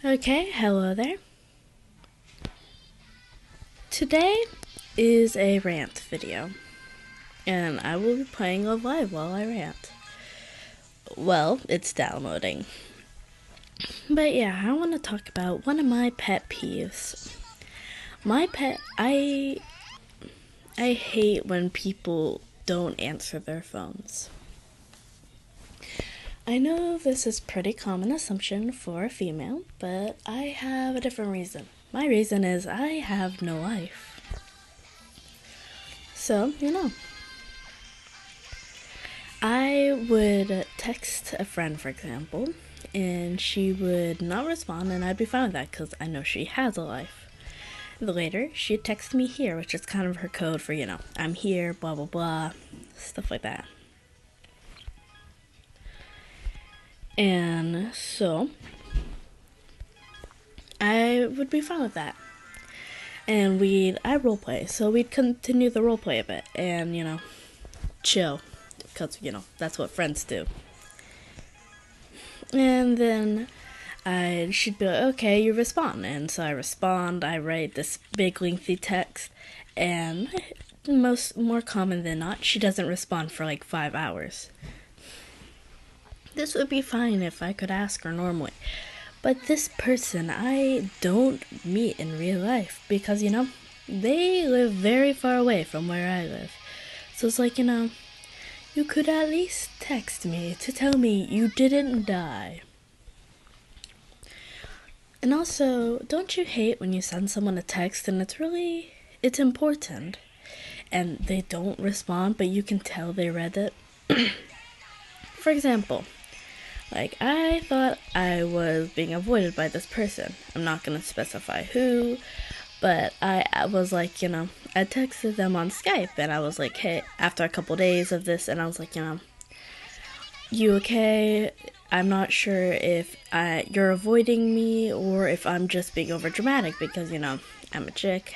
Okay, hello there. Today is a rant video, and I will be playing a live while I rant. Well, it's downloading. But yeah, I want to talk about one of my pet peeves. I hate when people don't answer their phones. I know this is pretty common assumption for a female, but I have a different reason. My reason is I have no life. So, I would text a friend, for example, and she would not respond, and I'd be fine with that because I know she has a life. Later, she'd text me here, which is kind of her code for, I'm here, blah, blah, blah, stuff like that. And so, I would be fine with that. And I roleplay, so we'd continue the roleplay a bit and, chill. Because, that's what friends do. And then she'd be like, okay, you respond. And so I respond, I write this big lengthy text, and more common than not, she doesn't respond for like 5 hours. This would be fine if I could ask her normally. But this person I don't meet in real life because, they live very far away from where I live. So it's like, you could at least text me to tell me you didn't die. And also, don't you hate when you send someone a text and it's important and they don't respond, but you can tell they read it? For example, like, I thought I was being avoided by this person. I'm not going to specify who, but I was like, I texted them on Skype, and I was like, hey, after a couple days of this, and I was like, you okay? I'm not sure if you're avoiding me or if I'm just being overdramatic because, I'm a chick,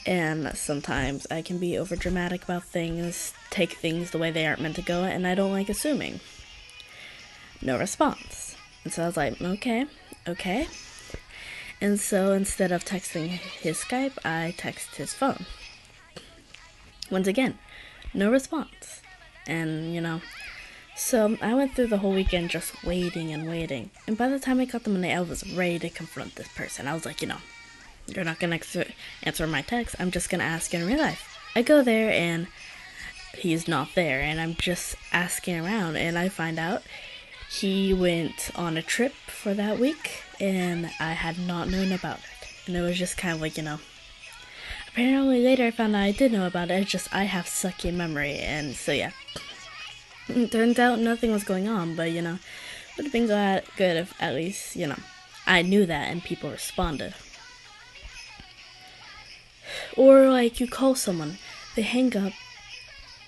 and sometimes I can be overdramatic about things, take things the way they aren't meant to go, and I don't like assuming. No response. And so I was like, okay. And so instead of texting his Skype, I text his phone. Once again, no response. And, so I went through the whole weekend just waiting. And by the time I got the Monday, I was ready to confront this person. I was like, you're not going to answer my text. I'm just going to ask in real life. I go there and he's not there. And I'm just asking around. And I find out he went on a trip for that week, and I had not known about it. And it was just kind of like, apparently later I found out I did know about it. It's just I have sucky memory, and so yeah. It turns out nothing was going on, but, would have been good if at least, I knew that and people responded. Or, like, you call someone, they hang up,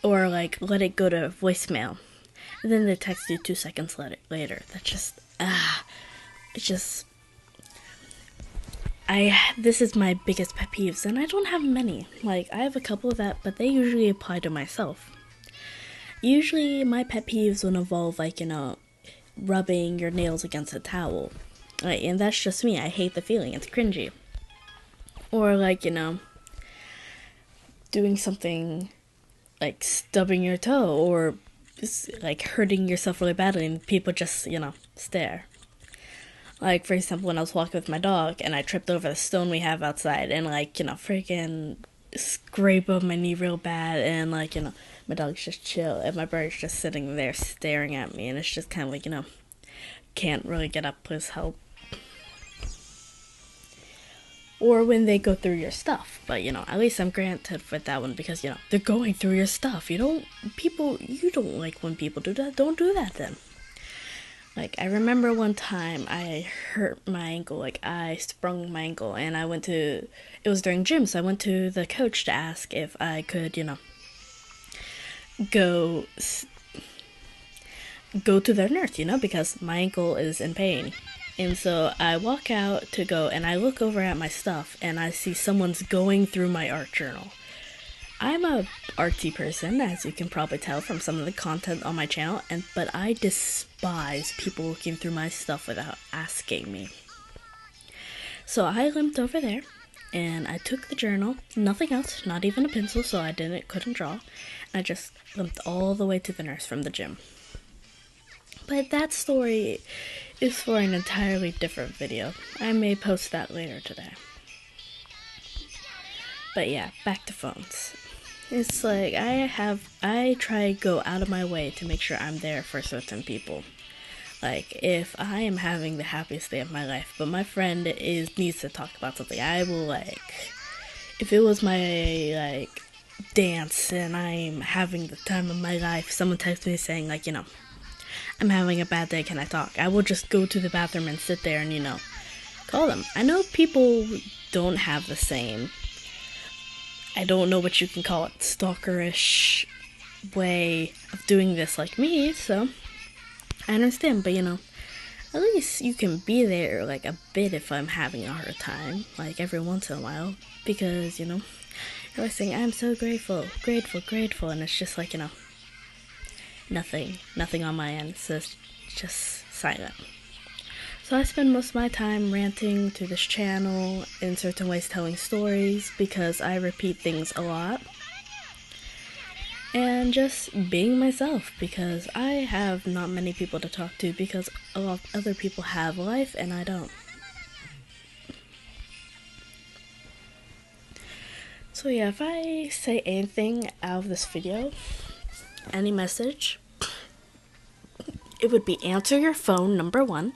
or, like, let it go to voicemail. And then they text you 2 seconds later. That's just, this is my biggest pet peeves, and I don't have many. Like, I have a couple of that, but they usually apply to myself. Usually, my pet peeves would involve, like, rubbing your nails against a towel. Like, and that's just me. I hate the feeling. It's cringy. Or, like, doing something like stubbing your toe or like hurting yourself really badly and people just, stare. Like, for example, when I was walking with my dog and I tripped over the stone we have outside and, like, freaking scrape up my knee real bad and, like, my dog's just chill and my bird's just sitting there staring at me and it's just kind of like, can't really get up, please help. Or when they go through your stuff. But, at least I'm granted with that one because, they're going through your stuff. You don't like when people do that. Don't do that then. Like, I remember one time I hurt my ankle. Like, I sprung my ankle and it was during gym, so I went to the coach to ask if I could, go to their nurse, because my ankle is in pain. And so I walk out to go and I look over at my stuff and I see someone's going through my art journal. I'm a artsy person, as you can probably tell from some of the content on my channel, but I despise people looking through my stuff without asking me. So I limped over there and I took the journal, nothing else, not even a pencil, so I couldn't draw. I just limped all the way to the nurse from the gym. But that story is for an entirely different video. I may post that later today. But yeah, back to phones. It's like I try to go out of my way to make sure I'm there for certain people. Like, if I am having the happiest day of my life, but my friend needs to talk about something, I will, like, if it was my, like, dance and I'm having the time of my life, someone texts me saying, like, I'm having a bad day, can I talk? I will just go to the bathroom and sit there and, call them. I know people don't have the same, I don't know what you can call it, stalkerish way of doing this like me, so I understand, but at least you can be there like a bit if I'm having a hard time, like every once in a while, because you're always saying, I'm so grateful, and it's just like, nothing on my end, so it's just silent. So I spend most of my time ranting to this channel, in certain ways telling stories, because I repeat things a lot. And just being myself, because I have not many people to talk to, because a lot of other people have life and I don't. So yeah, if I say anything out of this video, any message, it would be answer your phone, number 1.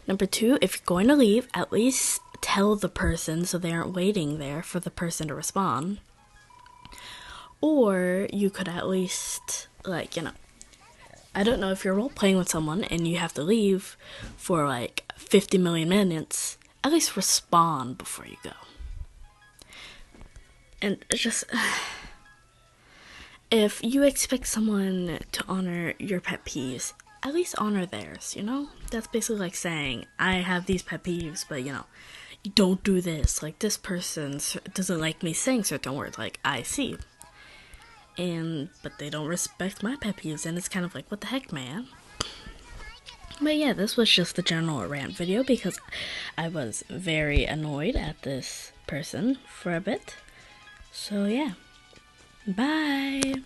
Number 2, if you're going to leave, at least tell the person so they aren't waiting there for the person to respond. Or you could at least, like, I don't know, if you're role-playing with someone and you have to leave for like 50 million minutes, at least respond before you go. And just, if you expect someone to honor your pet peeves, at least honor theirs, That's basically like saying, I have these pet peeves, but you don't do this. Like, this person doesn't like me saying certain words, like, I see. But they don't respect my pet peeves, and it's kind of like, what the heck, man? But yeah, this was just the general rant video, because I was very annoyed at this person for a bit. So yeah, bye!